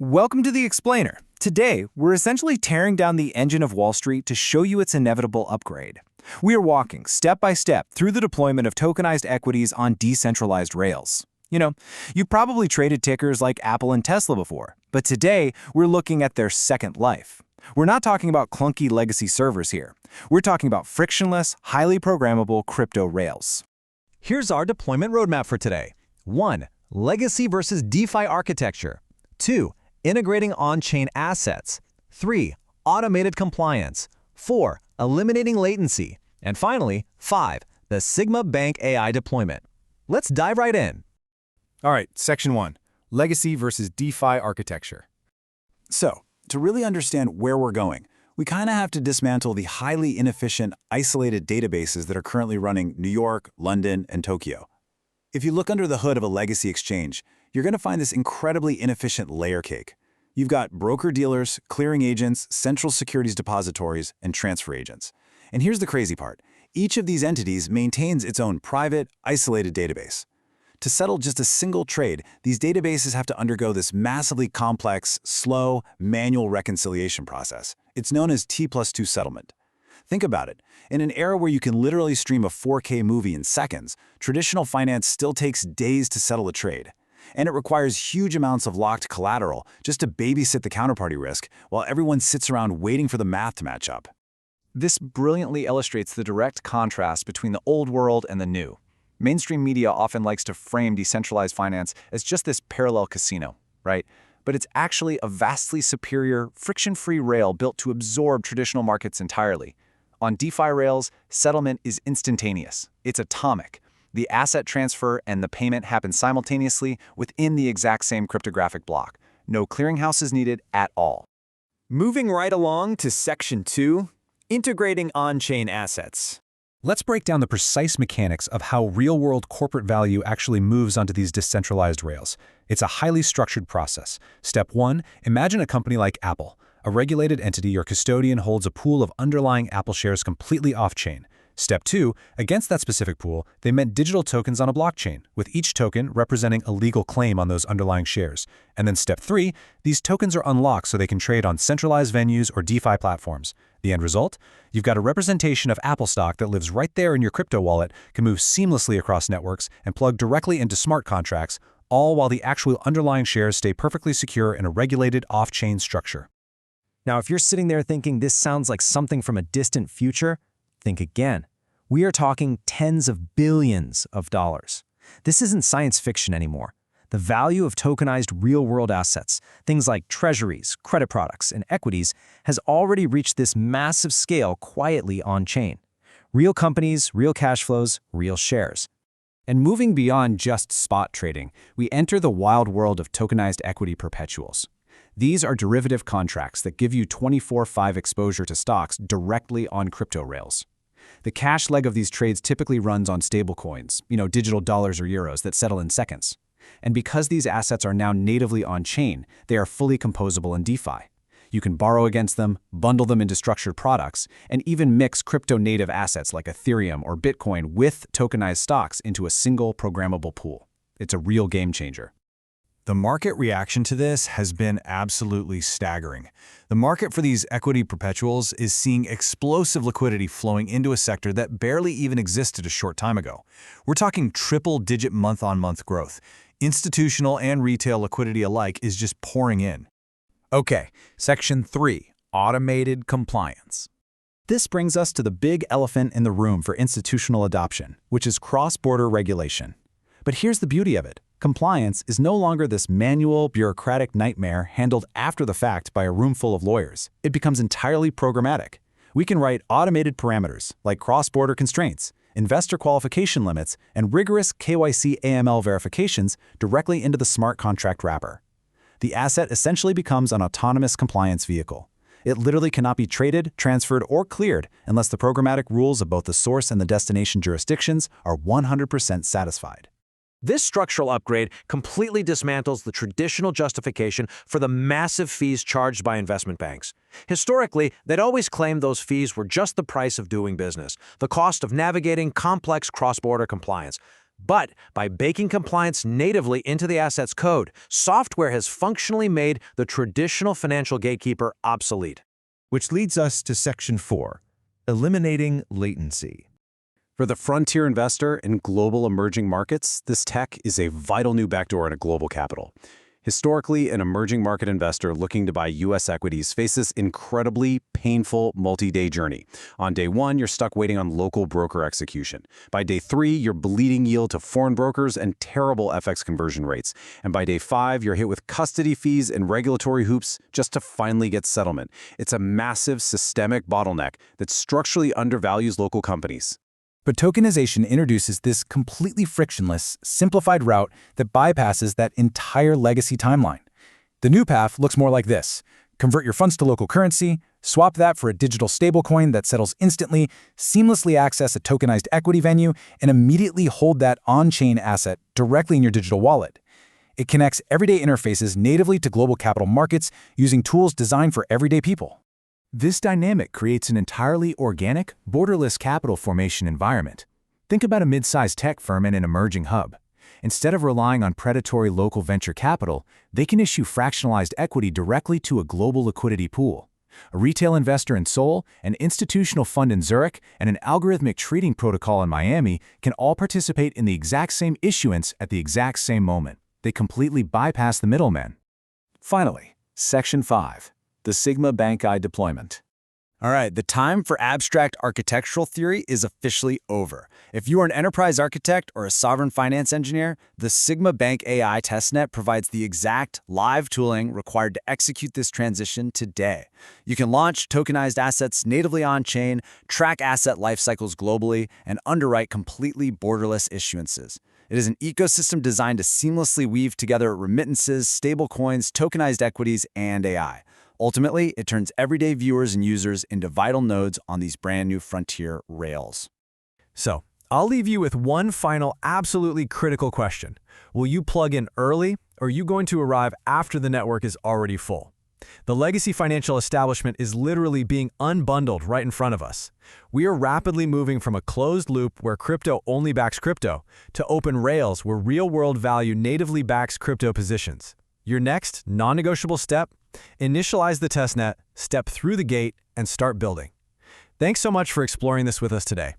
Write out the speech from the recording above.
Welcome to The Explainer. Today, we're essentially tearing down the engine of Wall Street to show you its inevitable upgrade. We are walking step by step through the deployment of tokenized equities on decentralized rails. You've probably traded tickers like Apple and Tesla before, but today, we're looking at their second life. We're not talking about clunky legacy servers here. We're talking about frictionless, highly programmable crypto rails. Here's our deployment roadmap for today. 1. Legacy versus DeFi architecture. 2. Integrating on-chain assets. 3. Automated compliance. 4. Eliminating latency. And finally, 5. The Sigma BankAI deployment. Let's dive right in. All right, Section 1. Legacy versus DeFi architecture. So, to really understand where we're going, we kind of have to dismantle the highly inefficient, isolated databases that are currently running New York, London, and Tokyo. If you look under the hood of a legacy exchange, you're going to find this incredibly inefficient layer cake. You've got broker-dealers, clearing agents, central securities depositories, and transfer agents. And here's the crazy part. Each of these entities maintains its own private, isolated database. To settle just a single trade, these databases have to undergo this massively complex, slow, manual reconciliation process. It's known as T+2 settlement. Think about it. In an era where you can literally stream a 4K movie in seconds, traditional finance still takes days to settle a trade. And it requires huge amounts of locked collateral just to babysit the counterparty risk while everyone sits around waiting for the math to match up. This brilliantly illustrates the direct contrast between the old world and the new. Mainstream media often likes to frame decentralized finance as just this parallel casino, right? But it's actually a vastly superior, friction-free rail built to absorb traditional markets entirely. On DeFi rails, settlement is instantaneous. It's atomic. The asset transfer and the payment happen simultaneously within the exact same cryptographic block. No clearinghouses needed at all. Moving right along to Section 2, integrating on-chain assets. Let's break down the precise mechanics of how real-world corporate value actually moves onto these decentralized rails. It's a highly structured process. Step 1, imagine a company like Apple. A regulated entity or custodian holds a pool of underlying Apple shares completely off-chain. Step 2, against that specific pool, they mint digital tokens on a blockchain, with each token representing a legal claim on those underlying shares. And then Step 3, these tokens are unlocked so they can trade on centralized venues or DeFi platforms. The end result? You've got a representation of Apple stock that lives right there in your crypto wallet, can move seamlessly across networks, and plug directly into smart contracts, all while the actual underlying shares stay perfectly secure in a regulated off-chain structure. Now, if you're sitting there thinking this sounds like something from a distant future, think again. We are talking tens of billions of dollars. This isn't science fiction anymore. The value of tokenized real-world assets, things like treasuries, credit products, and equities, has already reached this massive scale quietly on-chain. Real companies, real cash flows, real shares. And moving beyond just spot trading, we enter the wild world of tokenized equity perpetuals. These are derivative contracts that give you 24/5 exposure to stocks directly on crypto rails. The cash leg of these trades typically runs on stablecoins, digital dollars or euros that settle in seconds. And because these assets are now natively on-chain, they are fully composable in DeFi. You can borrow against them, bundle them into structured products, and even mix crypto-native assets like Ethereum or Bitcoin with tokenized stocks into a single programmable pool. It's a real game changer. The market reaction to this has been absolutely staggering. The market for these equity perpetuals is seeing explosive liquidity flowing into a sector that barely even existed a short time ago. We're talking triple-digit month-on-month growth. Institutional and retail liquidity alike is just pouring in. Okay, Section 3, automated compliance. This brings us to the big elephant in the room for institutional adoption, which is cross-border regulation. But here's the beauty of it. Compliance is no longer this manual, bureaucratic nightmare handled after the fact by a room full of lawyers. It becomes entirely programmatic. We can write automated parameters, like cross-border constraints, investor qualification limits, and rigorous KYC AML verifications directly into the smart contract wrapper. The asset essentially becomes an autonomous compliance vehicle. It literally cannot be traded, transferred, or cleared unless the programmatic rules of both the source and the destination jurisdictions are 100% satisfied. This structural upgrade completely dismantles the traditional justification for the massive fees charged by investment banks. Historically, they'd always claimed those fees were just the price of doing business, the cost of navigating complex cross-border compliance. But by baking compliance natively into the asset's code, software has functionally made the traditional financial gatekeeper obsolete. Which leads us to Section 4, eliminating latency. For the frontier investor in global emerging markets, this tech is a vital new backdoor into global capital. Historically, an emerging market investor looking to buy U.S. equities faces this incredibly painful multi-day journey. On day 1, you're stuck waiting on local broker execution. By day 3, you're bleeding yield to foreign brokers and terrible FX conversion rates. And by day 5, you're hit with custody fees and regulatory hoops just to finally get settlement. It's a massive systemic bottleneck that structurally undervalues local companies. But tokenization introduces this completely frictionless, simplified route that bypasses that entire legacy timeline. The new path looks more like this. Convert your funds to local currency, swap that for a digital stablecoin that settles instantly, seamlessly access a tokenized equity venue, and immediately hold that on-chain asset directly in your digital wallet. It connects everyday interfaces natively to global capital markets using tools designed for everyday people. This dynamic creates an entirely organic, borderless capital formation environment. Think about a mid-sized tech firm in an emerging hub. Instead of relying on predatory local venture capital, they can issue fractionalized equity directly to a global liquidity pool. A retail investor in Seoul, an institutional fund in Zurich, and an algorithmic trading protocol in Miami can all participate in the exact same issuance at the exact same moment. They completely bypass the middleman. Finally, Section 5. The Sigma BankAI deployment. All right, the time for abstract architectural theory is officially over. If you are an enterprise architect or a sovereign finance engineer, the Sigma BankAI testnet provides the exact live tooling required to execute this transition today. You can launch tokenized assets natively on-chain, track asset life cycles globally, and underwrite completely borderless issuances. It is an ecosystem designed to seamlessly weave together remittances, stablecoins, tokenized equities, and AI. Ultimately, it turns everyday viewers and users into vital nodes on these brand new frontier rails. So, I'll leave you with one final absolutely critical question. Will you plug in early, or are you going to arrive after the network is already full? The legacy financial establishment is literally being unbundled right in front of us. We are rapidly moving from a closed loop where crypto only backs crypto to open rails where real-world value natively backs crypto positions. Your next non-negotiable step? Initialize the testnet, step through the gate, and start building. Thanks so much for exploring this with us today.